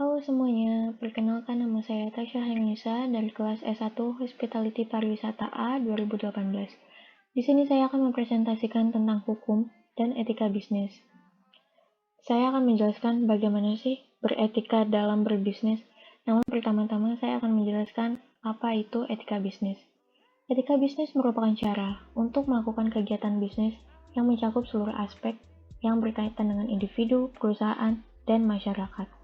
Halo semuanya, perkenalkan nama saya Tasya Hainisa dari kelas S1 Hospitality Pariwisata A 2018. Di sini saya akan mempresentasikan tentang hukum dan etika bisnis. Saya akan menjelaskan bagaimana sih beretika dalam berbisnis. Namun pertama-tama saya akan menjelaskan apa itu etika bisnis. Etika bisnis merupakan cara untuk melakukan kegiatan bisnis yang mencakup seluruh aspek yang berkaitan dengan individu, perusahaan, dan masyarakat.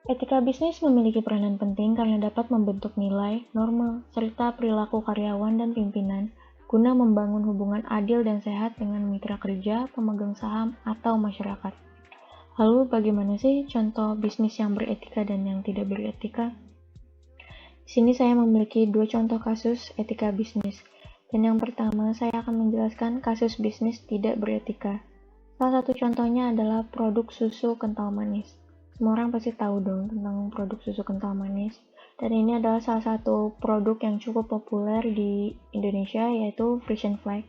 Etika bisnis memiliki peranan penting karena dapat membentuk nilai, norma, serta perilaku karyawan dan pimpinan guna membangun hubungan adil dan sehat dengan mitra kerja, pemegang saham, atau masyarakat. Lalu bagaimana sih contoh bisnis yang beretika dan yang tidak beretika? Di sini saya memiliki dua contoh kasus etika bisnis. Dan yang pertama, saya akan menjelaskan kasus bisnis tidak beretika. Salah satu contohnya adalah produk susu kental manis. Semua orang pasti tahu dong tentang produk susu kental manis. Dan ini adalah salah satu produk yang cukup populer di Indonesia, yaitu Frisian Flag.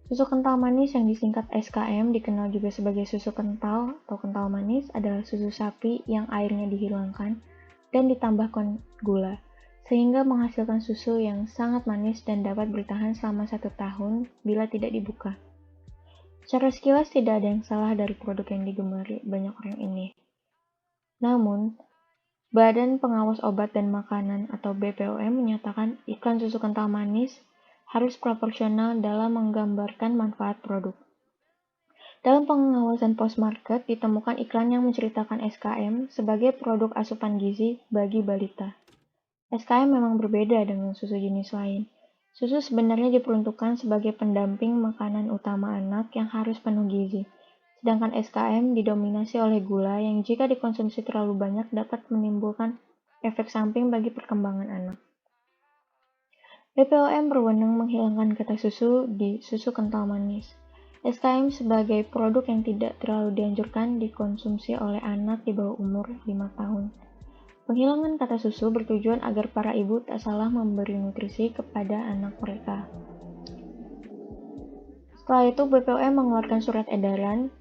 Susu kental manis yang disingkat SKM, dikenal juga sebagai susu kental atau kental manis, adalah susu sapi yang airnya dihilangkan dan ditambahkan gula, sehingga menghasilkan susu yang sangat manis dan dapat bertahan selama 1 tahun bila tidak dibuka. Secara sekilas tidak ada yang salah dari produk yang digemari banyak orang ini. Namun, Badan Pengawas Obat dan Makanan atau BPOM menyatakan iklan susu kental manis harus proporsional dalam menggambarkan manfaat produk. Dalam pengawasan post-market ditemukan iklan yang menceritakan SKM sebagai produk asupan gizi bagi balita. SKM memang berbeda dengan susu jenis lain. Susu sebenarnya diperuntukkan sebagai pendamping makanan utama anak yang harus penuh gizi, sedangkan SKM didominasi oleh gula yang jika dikonsumsi terlalu banyak dapat menimbulkan efek samping bagi perkembangan anak. BPOM berwenang menghilangkan kata susu di susu kental manis. SKM sebagai produk yang tidak terlalu dianjurkan dikonsumsi oleh anak di bawah umur 5 tahun. Penghilangan kata susu bertujuan agar para ibu tak salah memberi nutrisi kepada anak mereka. Setelah itu, BPOM mengeluarkan surat edaran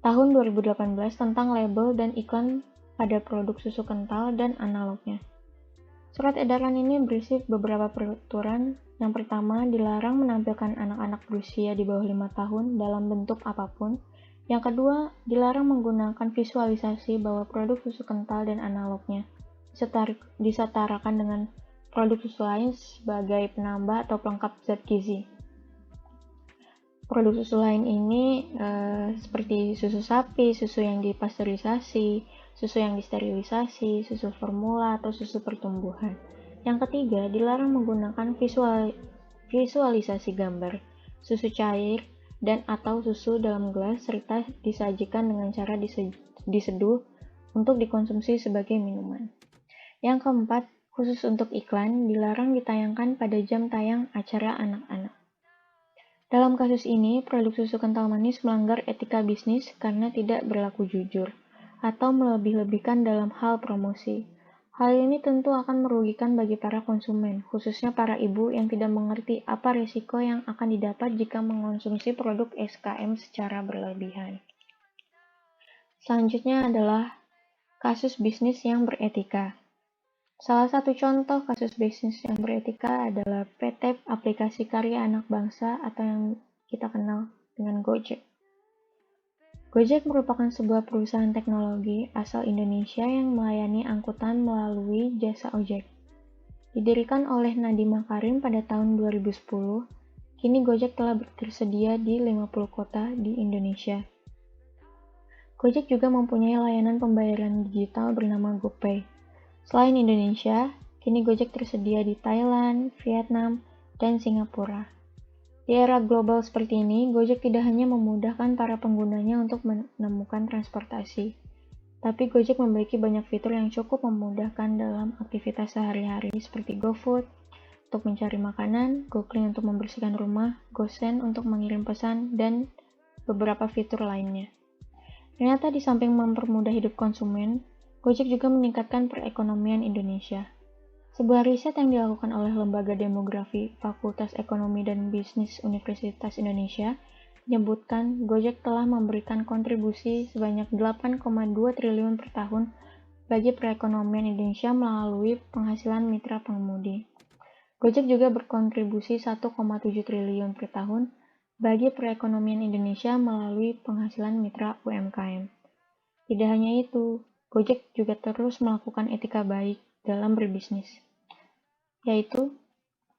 tahun 2018 tentang label dan iklan pada produk susu kental dan analognya. Surat edaran ini berisi beberapa peraturan. Yang pertama, dilarang menampilkan anak-anak berusia di bawah 5 tahun dalam bentuk apapun. Yang kedua, dilarang menggunakan visualisasi bahwa produk susu kental dan analognya disetarakan dengan produk susu lain sebagai penambah atau pelengkap zat gizi. Produk susu lain ini seperti susu sapi, susu yang dipasteurisasi, susu yang disterilisasi, susu formula, atau susu pertumbuhan. Yang ketiga, dilarang menggunakan visualisasi gambar, susu cair, dan atau susu dalam gelas serta disajikan dengan cara diseduh untuk dikonsumsi sebagai minuman. Yang keempat, khusus untuk iklan, dilarang ditayangkan pada jam tayang acara anak-anak. Dalam kasus ini, produk susu kental manis melanggar etika bisnis karena tidak berlaku jujur atau melebih-lebihkan dalam hal promosi. Hal ini tentu akan merugikan bagi para konsumen, khususnya para ibu yang tidak mengerti apa risiko yang akan didapat jika mengonsumsi produk SKM secara berlebihan. Selanjutnya adalah kasus bisnis yang beretika. Salah satu contoh kasus bisnis yang beretika adalah PT Aplikasi Karya Anak Bangsa atau yang kita kenal dengan Gojek. Gojek merupakan sebuah perusahaan teknologi asal Indonesia yang melayani angkutan melalui jasa ojek. Didirikan oleh Nadiem Makarim pada tahun 2010, kini Gojek telah tersedia di 50 kota di Indonesia. Gojek juga mempunyai layanan pembayaran digital bernama GoPay. Selain Indonesia, kini Gojek tersedia di Thailand, Vietnam, dan Singapura. Di era global seperti ini, Gojek tidak hanya memudahkan para penggunanya untuk menemukan transportasi, tapi Gojek memiliki banyak fitur yang cukup memudahkan dalam aktivitas sehari-hari seperti GoFood untuk mencari makanan, GoClean untuk membersihkan rumah, GoSend untuk mengirim pesan, dan beberapa fitur lainnya. Ternyata di samping mempermudah hidup konsumen, Gojek juga meningkatkan perekonomian Indonesia. Sebuah riset yang dilakukan oleh Lembaga Demografi Fakultas Ekonomi dan Bisnis Universitas Indonesia menyebutkan Gojek telah memberikan kontribusi sebanyak 8,2 triliun per tahun bagi perekonomian Indonesia melalui penghasilan mitra pengemudi. Gojek juga berkontribusi 1,7 triliun per tahun bagi perekonomian Indonesia melalui penghasilan mitra UMKM. Tidak hanya itu, Gojek juga terus melakukan etika baik dalam berbisnis, yaitu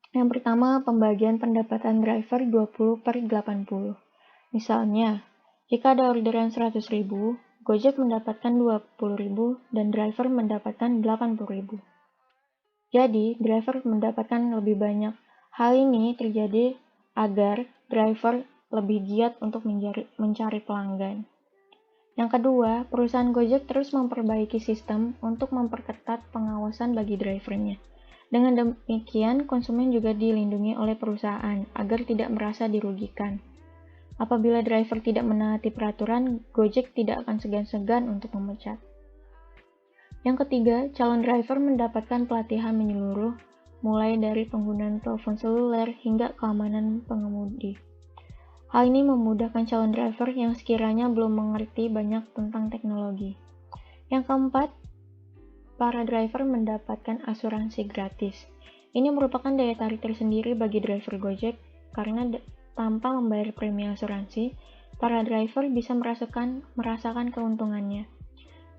yang pertama, pembagian pendapatan driver 20/80. Misalnya, jika ada orderan 100.000, Gojek mendapatkan 20.000 dan driver mendapatkan 80.000. Jadi, driver mendapatkan lebih banyak. Hal ini terjadi agar driver lebih giat untuk mencari pelanggan. Yang kedua, perusahaan Gojek terus memperbaiki sistem untuk memperketat pengawasan bagi drivernya. Dengan demikian, konsumen juga dilindungi oleh perusahaan agar tidak merasa dirugikan. Apabila driver tidak menaati peraturan, Gojek tidak akan segan-segan untuk memecat. Yang ketiga, calon driver mendapatkan pelatihan menyeluruh, mulai dari penggunaan telepon seluler hingga keamanan pengemudi. Hal ini memudahkan calon driver yang sekiranya belum mengerti banyak tentang teknologi. Yang keempat, para driver mendapatkan asuransi gratis. Ini merupakan daya tarik tersendiri bagi driver Gojek karena tanpa membayar premi asuransi, para driver bisa merasakan keuntungannya.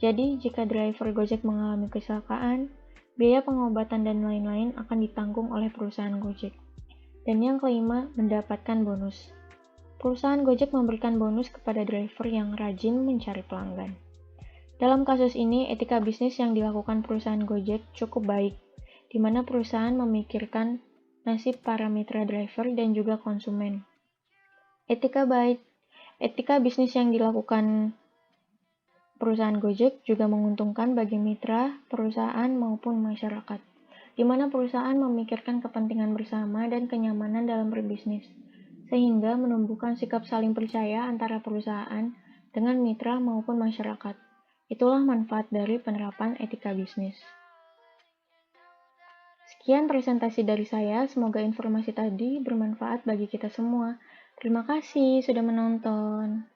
Jadi, jika driver Gojek mengalami kecelakaan, biaya pengobatan dan lain-lain akan ditanggung oleh perusahaan Gojek. Dan yang kelima, mendapatkan bonus. Perusahaan Gojek memberikan bonus kepada driver yang rajin mencari pelanggan. Dalam kasus ini, etika bisnis yang dilakukan perusahaan Gojek cukup baik, di mana perusahaan memikirkan nasib para mitra driver dan juga konsumen. Etika bisnis yang dilakukan perusahaan Gojek juga menguntungkan bagi mitra, perusahaan maupun masyarakat, di mana perusahaan memikirkan kepentingan bersama dan kenyamanan dalam berbisnis, sehingga menumbuhkan sikap saling percaya antara perusahaan dengan mitra maupun masyarakat. Itulah manfaat dari penerapan etika bisnis. Sekian presentasi dari saya, semoga informasi tadi bermanfaat bagi kita semua. Terima kasih sudah menonton.